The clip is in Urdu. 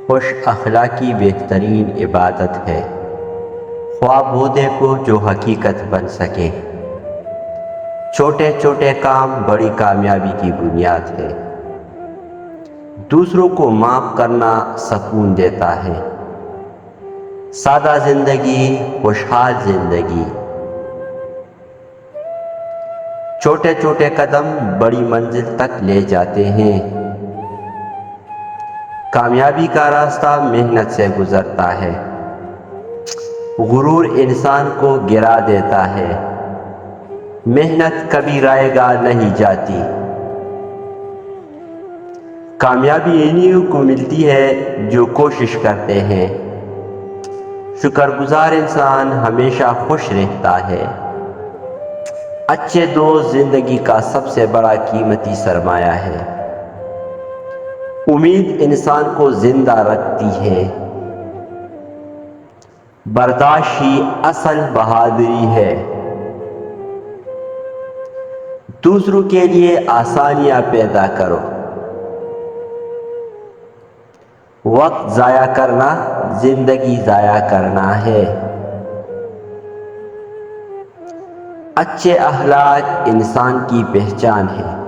خوش اخلاقی بہترین عبادت ہے، خواب وہ دیکھو جو حقیقت بن سکے۔ چھوٹے چھوٹے کام بڑی کامیابی کی بنیاد ہے۔ دوسروں کو معاف کرنا سکون دیتا ہے۔ سادہ زندگی خوشحال زندگی۔ چھوٹے چھوٹے قدم بڑی منزل تک لے جاتے ہیں۔ کامیابی کا راستہ محنت سے گزرتا ہے۔ غرور انسان کو گرا دیتا ہے۔ محنت کبھی رائے گاہ نہیں جاتی۔ کامیابی انہیں کو ملتی ہے جو کوشش کرتے ہیں۔ شکر گزار انسان ہمیشہ خوش رہتا ہے۔ اچھے دوست زندگی کا سب سے بڑا قیمتی سرمایہ ہے۔ امید انسان کو زندہ رکھتی ہے۔ برداشت ہی اصل بہادری ہے۔ دوسروں کے لیے آسانیاں پیدا کرو۔ وقت ضائع کرنا زندگی ضائع کرنا ہے۔ اچھے اخلاق انسان کی پہچان ہے۔